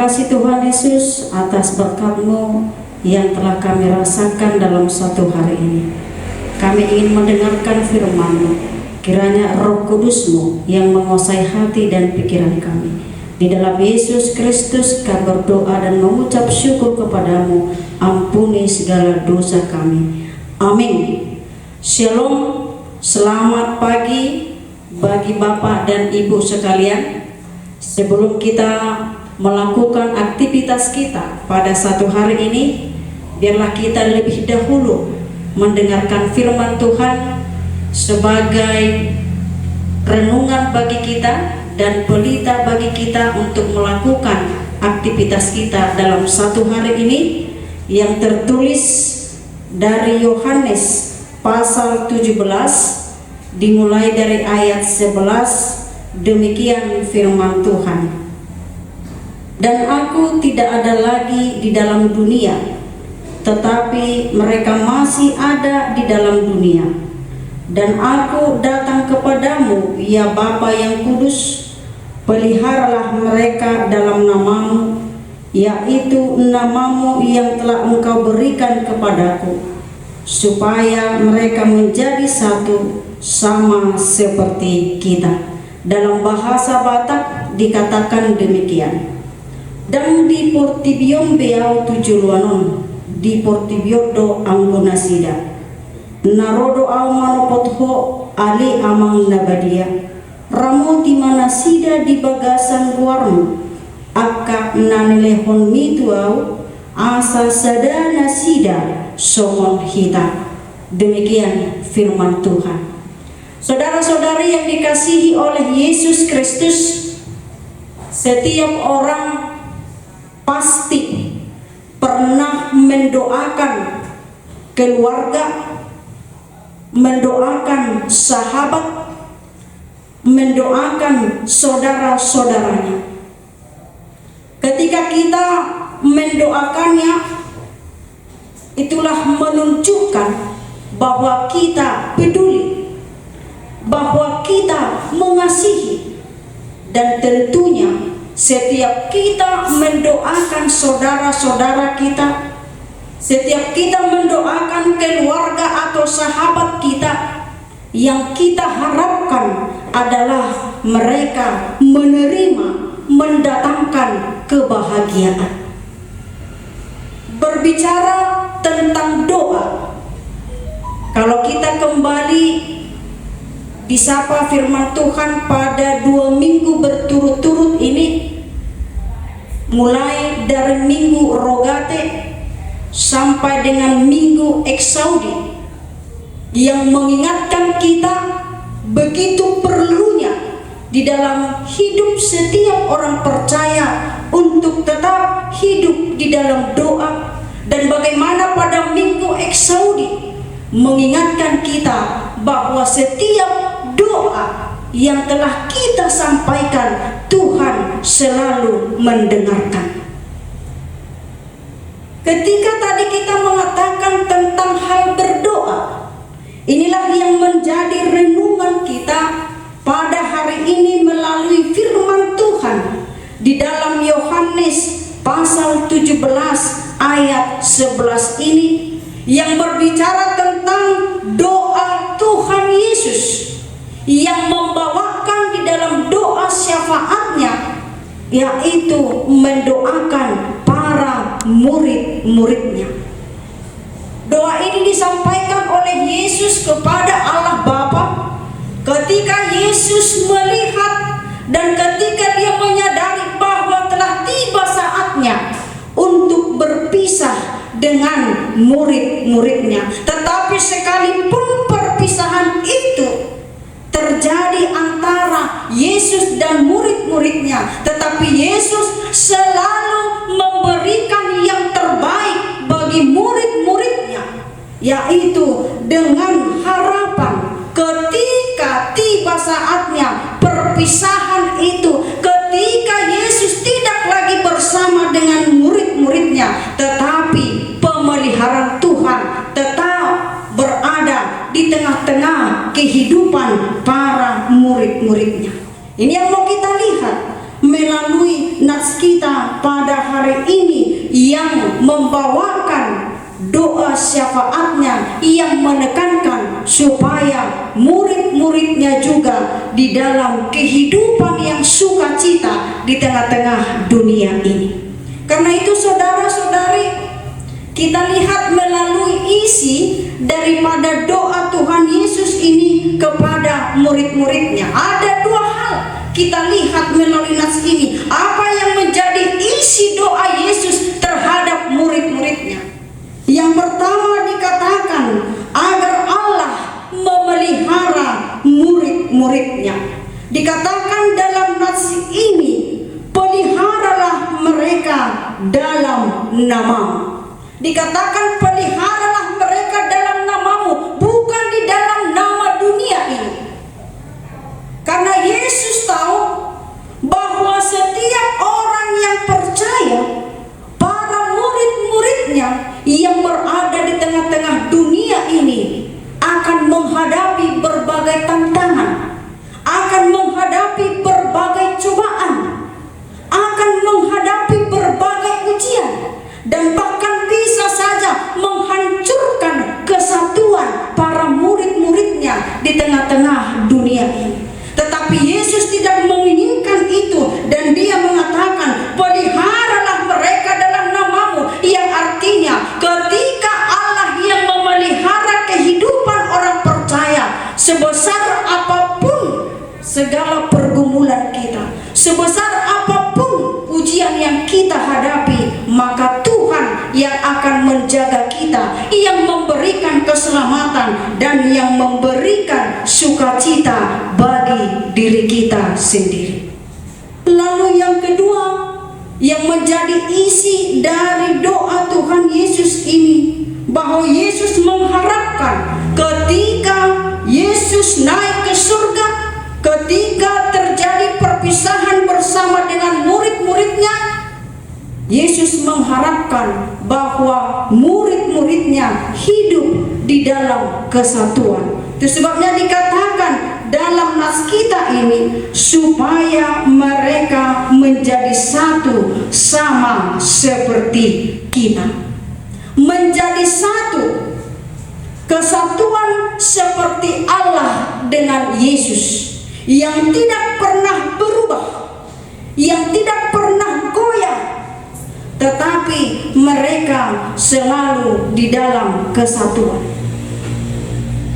kasih Tuhan Yesus atas berkat-Mu yang telah kami rasakan dalam satu hari ini. Kami ingin mendengarkan firman-Mu. Kiranya Roh Kudus-Mu yang menguasai hati dan pikiran kami. Di dalam Yesus Kristus kami berdoa dan mengucap syukur kepadamu. Ampuni segala dosa kami. Amin. Shalom. Selamat pagi bagi Bapak dan Ibu sekalian. Sebelum kita melakukan aktivitas kita pada satu hari ini, biarlah kita lebih dahulu mendengarkan firman Tuhan sebagai renungan bagi kita dan pelita bagi kita untuk melakukan aktivitas kita dalam satu hari ini, yang tertulis dari Yohanes pasal 17 dimulai dari ayat 11. Demikian firman Tuhan. Dan aku tidak ada lagi di dalam dunia, tetapi mereka masih ada di dalam dunia. Dan aku datang kepadamu, ya Bapa yang kudus, peliharalah mereka dalam namamu, yaitu namamu yang telah engkau berikan kepadaku, supaya mereka menjadi satu sama seperti kita. Dalam bahasa Batak dikatakan demikian. Dan di portibion beau tujuluanon, di portibiodo anggunasida, narodo au manopotho ali amang nabadia, ramo di manasida di bagasan luarmu, akka nanelehon mitu au asa sadana sida somon hita. Demikian firman Tuhan. Saudara-saudari yang dikasihi oleh Yesus Kristus, setiap orang pasti pernah mendoakan keluarga, mendoakan sahabat, mendoakan saudara-saudaranya. Ketika kita mendoakannya, itulah menunjukkan bahwa kita peduli, bahwa kita mengasihi. Dan tentunya setiap kita mendoakan saudara-saudara kita, setiap kita mendoakan keluarga atau sahabat kita, yang kita harapkan adalah mereka menerima, mendatangkan kebahagiaan. Berbicara tentang doa, kalau kita kembali disapa firman Tuhan pada 2 minggu berturut-turut ini, mulai dari minggu Rogate sampai dengan minggu Eksaudi, yang mengingatkan kita begitu perlunya di dalam hidup setiap orang percaya untuk tetap hidup di dalam doa. Dan bagaimana pada minggu Eksaudi mengingatkan kita bahwa setiap doa yang telah kita sampaikan, Tuhan selalu mendengarkan. Ketika tadi kita mengatakan tentang hal berdoa, inilah yang menjadi renungan kita pada hari ini melalui firman Tuhan di dalam Yohanes pasal 17 ayat 11 ini, yang berbicara tentang doa Tuhan Yesus, yang membawakan di dalam doa syafaatnya, yaitu mendoakan para murid-muridnya. Doa ini disampaikan oleh Yesus kepada Allah Bapa ketika Yesus melihat dan ketika dia menyadari bahwa telah tiba saatnya untuk berpisah dengan murid-muridnya. Tetapi sekalipun perpisahan itu terjadi antara Yesus dan murid-muridnya, tetapi Yesus selalu memberikan yang terbaik bagi murid-muridnya, yaitu dengan harapan ketika tiba saatnya perpisahan itu, ketika Yesus tidak lagi bersama dengan murid-muridnya, tetapi pemeliharaan Tuhan tetap berada di tengah-tengah kehidupan para murid-muridnya. Ini yang mau kita lihat melalui nats kita pada hari ini yang membawakan doa syafaatnya, yang menekankan supaya murid-muridnya juga di dalam kehidupan yang sukacita di tengah-tengah dunia ini. Karena itu saudara-saudari, kita lihat melalui isi daripada doa Tuhan Yesus ini kepada murid-muridnya. Ada dua hal kita lihat melalui nas ini. Apa yang menjadi isi doa Yesus terhadap murid-muridnya? Yang pertama dikatakan agar Allah memelihara murid-muridnya. Dikatakan dalam nas ini, peliharalah mereka dalam namamu. Dikatakan peliharalah mereka dalam namamu, bukan di dalam nama dunia ini. Karena Yesus tahu bahwa setiap orang yang percaya, para murid-muridnya yang berada di tengah-tengah dunia ini akan menghadapi berbagai tantangan, akan menghadapi berbagai cobaan, akan menghadapi berbagai ujian, dan bahkan bisa saja menghancurkan kesatuan para murid-muridnya di tengah-tengah dunia ini. Tetapi Yesus tidak menginginkan itu, dan dia mengatakan peliharalah mereka dalam namamu, yang artinya ketika Allah yang memelihara kehidupan orang percaya, sebesar apapun segala pergumulan kita, sebesar apapun ujian yang kita hadapi, maka Tuhan yang akan menjaga kita, yang memberikan keselamatan dan yang memberikan sukacita bagi diri kita sendiri. Lalu yang kedua yang menjadi isi dari doa Tuhan Yesus ini, bahwa Yesus mengharapkan ketika Yesus naik ke surga, ketika terjadi perpisahan bersama dengan murid-muridnya, Yesus mengharapkan bahwa murid-muridnya hidup di dalam kesatuan. Itu sebabnya dikatakan dalam nas kita ini, supaya mereka menjadi satu sama seperti kita. Menjadi satu, kesatuan seperti Allah dengan Yesus, yang tidak pernah berubah, yang tidak pernah goyah, tetapi mereka selalu di dalam kesatuan,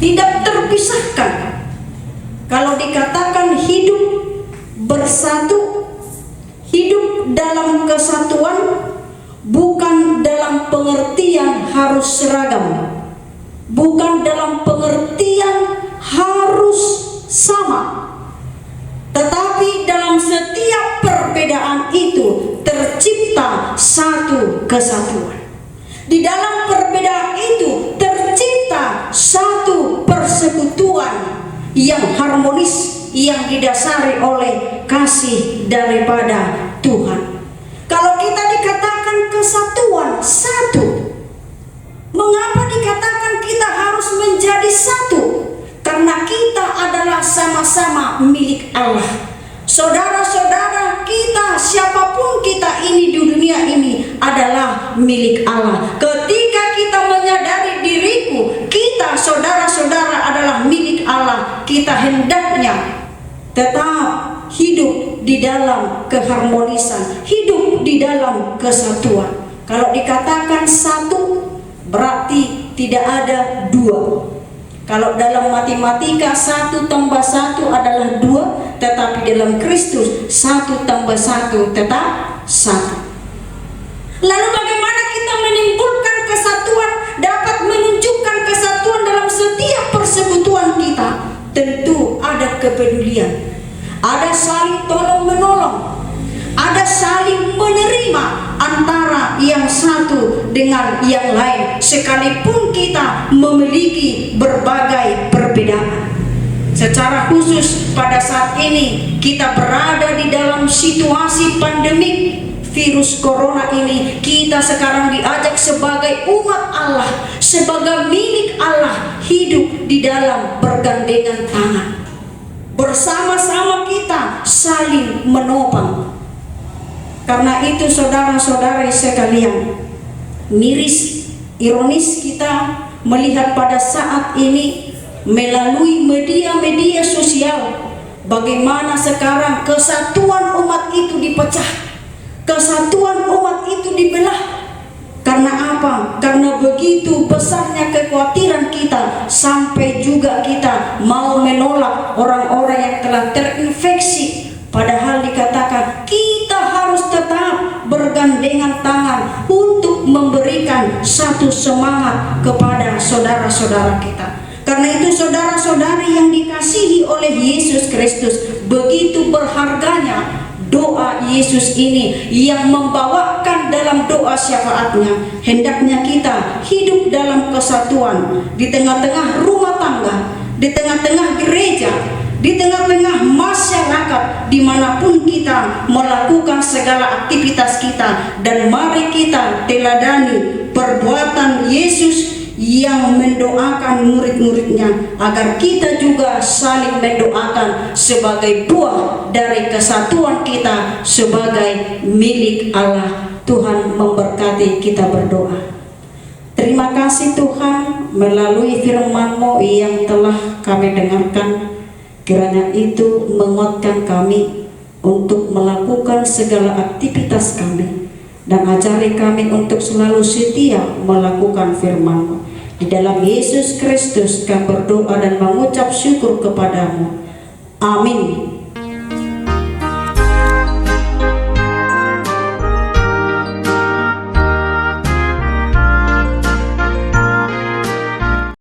tidak terpisahkan. Kalau dikatakan hidup bersatu, hidup dalam kesatuan, bukan dalam pengertian harus seragam, bukan dalam pengertian harus sama, tetapi dalam setiap perbedaan itu tercipta satu kesatuan. Di dalam perbedaan itu tercipta satu persekutuan yang harmonis, yang didasari oleh kasih daripada Tuhan. Kalau kita dikatakan kesatuan, satu, mengapa dikatakan kita harus menjadi satu? Karena kita adalah sama-sama milik Allah. Saudara-saudara kita, siapapun kita ini di dunia ini adalah milik Allah. Ketika kita menyadari diriku, kita saudara-saudara adalah milik Allah, kita hendaknya tetap hidup di dalam keharmonisan, hidup di dalam kesatuan. Kalau dikatakan satu, berarti tidak ada dua. Kalau dalam matematika 1 tambah 1 adalah 2, tetapi dalam Kristus 1 tambah 1 tetap 1. Lalu bagaimana kita menimbulkan kesatuan, dapat menunjukkan kesatuan dalam setiap persekutuan kita? Tentu ada kepedulian, ada saling tolong menolong, ada saling menerima antara yang satu dengan yang lain, sekalipun kita memiliki berbagai perbedaan. Secara khusus pada saat ini kita berada di dalam situasi pandemik virus corona ini, kita sekarang diajak sebagai umat Allah, sebagai milik Allah, hidup di dalam bergandengan tangan. Bersama-sama kita saling menopang. Karena itu saudara-saudari sekalian, miris, ironis kita melihat pada saat ini melalui media-media sosial bagaimana sekarang kesatuan umat itu dipecah, kesatuan umat itu dibelah. Karena apa? Karena begitu besarnya kekhawatiran kita sampai juga kita mau menolak orang-orang yang telah terinfeksi. Padahal dikatakan kita harus tetap bergandengan tangan untuk memberikan satu semangat kepada saudara-saudara kita. Karena itu saudara-saudari yang dikasihi oleh Yesus Kristus, begitu berharganya doa Yesus ini yang membawakan dalam doa syafaatnya. Hendaknya kita hidup dalam kesatuan di tengah-tengah rumah tangga, di tengah-tengah gereja, di tengah-tengah masyarakat, dimanapun kita melakukan segala aktivitas kita. Dan mari kita teladani perbuatan Yesus yang mendoakan murid-muridnya agar kita juga saling mendoakan sebagai buah dari kesatuan kita sebagai milik Allah. Tuhan memberkati kita berdoa. Terima kasih Tuhan melalui firman-Mu yang telah kami dengarkan. Kiranya itu menguatkan kami untuk melakukan segala aktivitas kami, dan ajari kami untuk selalu setia melakukan firman-Mu. Di dalam Yesus Kristus kami berdoa dan mengucap syukur kepadamu. Amin.